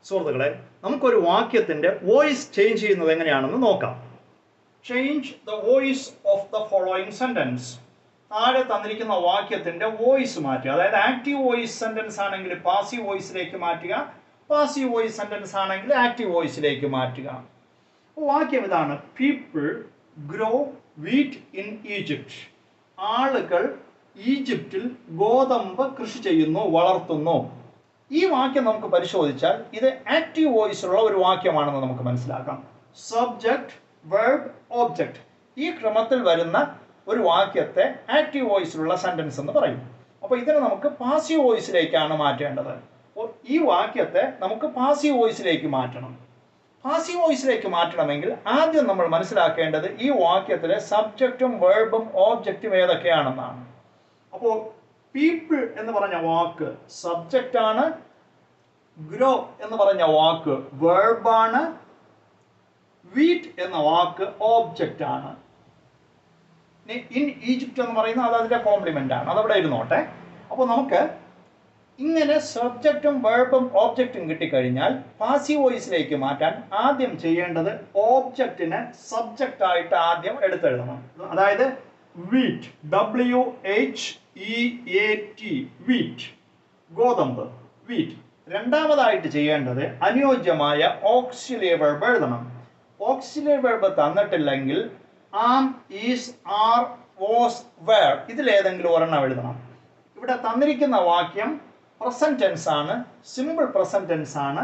സുഹൃത്തുക്കളെ, നമുക്കൊരു വാക്യത്തിന്റെ വോയിസ് ചേഞ്ച് ചെയ്യുന്നത് എങ്ങനെയാണെന്ന് നോക്കാം. Change the voice of the following sentence. താഴെ തന്നിരിക്കുന്ന വാക്യത്തിന്റെ വോയിസ് മാറ്റുക. അതായത് ആക്റ്റീവ് വോയിസ് സെന്റൻസ് ആണെങ്കിൽ പാസീവ് വോയിസിലേക്ക് മാറ്റുക, പാസീവ് വോയിസ് സെന്റൻസ് ആണെങ്കിൽ ആക്റ്റീവ് വോയിസിലേക്ക് മാറ്റുക. വാക്യം ഇതാണ്: people grow wheat in Egypt. ആളുകൾ ഈജിപ്തിൽ ഗോതമ്പ് കൃഷി ചെയ്യുന്നു, വളർത്തുന്നു. ഈ വാക്യം നമുക്ക് പരിശോധിച്ചാൽ ഇത് ആക്റ്റീവ് വോയിസുള്ള ഒരു വാക്യമാണെന്ന് നമുക്ക് മനസ്സിലാക്കാം. സബ്ജക്റ്റ്, വെർബ്, ഓബ്ജക്റ്റ്, ഈ ക്രമത്തിൽ വരുന്ന ഒരു വാക്യത്തെ ആക്റ്റീവ് വോയിസിലുള്ള സെന്റൻസ് എന്ന് പറയും. അപ്പോൾ ഇതിനെ നമുക്ക് പാസീവ് വോയിസിലേക്കാണ് മാറ്റേണ്ടത്. അപ്പോൾ ഈ വാക്യത്തെ നമുക്ക് പാസീവ് വോയിസിലേക്ക് മാറ്റണം. പാസീവ് വോയിസിലേക്ക് മാറ്റണമെങ്കിൽ ആദ്യം നമ്മൾ മനസ്സിലാക്കേണ്ടത് ഈ വാക്യത്തിലെ സബ്ജക്റ്റും വെർബും ഓബ്ജക്റ്റും ഏതൊക്കെയാണെന്നാണ്. അപ്പോൾ പീപ്പിൾ എന്ന് പറഞ്ഞ വാക്ക് സബ്ജക്റ്റ് ആണ്, ഗ്രോ എന്ന് പറഞ്ഞ വാക്ക് വെർബാണ്, വീറ്റ് എന്ന വാക്ക് ഓബ്ജക്റ്റ് ആണ്. ഇൻ ഈജിപ്റ്റ് എന്ന് പറയുന്നത് അത് അതിന്റെ കോംപ്ലിമെന്റ് ആണ്, അതവിടെ ഇരുന്നോട്ടെ. അപ്പോൾ നമുക്ക് ഇങ്ങനെ സബ്ജക്റ്റും വെർബും ഓബ്ജക്റ്റും കിട്ടിക്കഴിഞ്ഞാൽ പാസീവ് വോയിസിലേക്ക് മാറ്റാൻ ആദ്യം ചെയ്യേണ്ടത് ഓബ്ജക്റ്റിനെ സബ്ജക്റ്റ് ആയിട്ട് ആദ്യം എടുത്തെഴുതണം. അതായത് വീറ്റ്, WHEAT, വീറ്റ്, ഗോതമ്പ്, വീറ്റ്. രണ്ടാമതായിട്ട് ചെയ്യേണ്ടത് അനുയോജ്യമായ ഓക്സിലറി വെർബ് എഴുതണം. ഓക്സിലറി വെർബ് തന്നിട്ടില്ലെങ്കിൽ am, is, are, was, were ഇതിലേതെങ്കിലും ഒരെണ്ണം എഴുതണം. ഇവിടെ തന്നിരിക്കുന്ന വാക്യം പ്രസന്റ് ടെൻസ് ആണ്, സിമ്പിൾ പ്രസന്റ് ടെൻസ് ആണ്.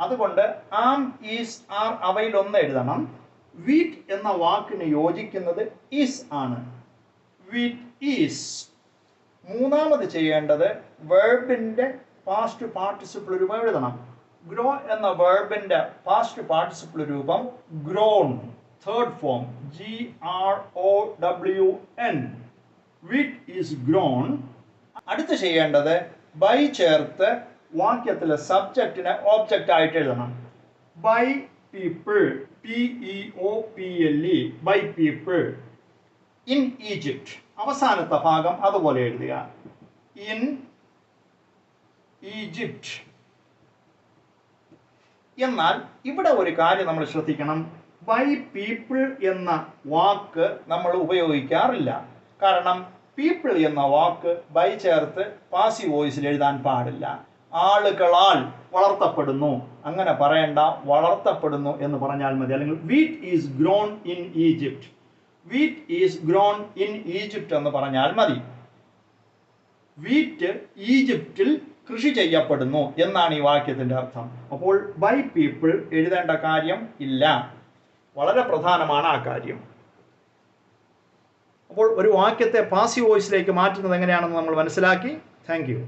അതുകൊണ്ട് ആം, ഈസ്, ആർ അവയിലൊന്ന് എഴുതണം. വീറ്റ് എന്ന വാക്കിന് യോജിക്കുന്നത് ഈസ് ആണ്, വീറ്റ് ഈസ്. മൂന്നാമത് ചെയ്യേണ്ടത് വെർബിന്റെ പാസ്റ്റ് പാർട്ടിസിപ്പിൾ രൂപം എഴുതണം. ഗ്രോ എന്ന വെർബിന്റെ പാസ്റ്റ് പാർട്ടിസിപ്പിൾ രൂപം grown, third form GROWN, wheat is grown. അടുത്ത് ചെയ്യേണ്ടത് ബൈ ചേർത്ത് വാക്യത്തിലെ സബ്ജക്റ്റിനെ ഓബ്ജക്റ്റ് ആയിട്ട് എഴുതണം. By people, PEOPLE, by people. In Egypt അവസാനത്തെ ഭാഗം അതുപോലെ എഴുതുക, ഇൻ ഈജിപ്റ്റ്. എന്നാൽ ഇവിടെ ഒരു കാര്യം നമ്മൾ ശ്രദ്ധിക്കണം. ബൈ പീപ്പിൾ എന്ന വാക്ക് നമ്മൾ ഉപയോഗിക്കാറില്ല. കാരണം പീപ്പിൾ എന്ന വാക്ക് ബൈ ചേർത്ത് പാസീവ് വോയിസിൽ എഴുതാൻ പാടില്ല. ആളുകളാൽ വളർത്തപ്പെടുന്നു അങ്ങനെ പറയണ്ട, വളർത്തപ്പെടുന്നു എന്ന് പറഞ്ഞാൽ മതി. അല്ലെങ്കിൽ wheat is grown in Egypt, wheat is grown in Egypt എന്ന് പറഞ്ഞാൽ മതി. വീറ്റ് ഈജിപ്തിൽ കൃഷി ചെയ്യപ്പെടുന്നു എന്നാണ് ഈ വാക്യത്തിന്റെ അർത്ഥം. അപ്പോൾ ബൈ പീപ്പിൾ എഴുതേണ്ട കാര്യം ഇല്ല. വളരെ പ്രധാനമാണ് ആ കാര്യം. അപ്പോൾ ഒരു വാക്യത്തെ പാസീവ് വോയിസിലേക്ക് മാറ്റുന്നത് എങ്ങനെയാണെന്ന് നമ്മൾ മനസ്സിലാക്കി. Thank you.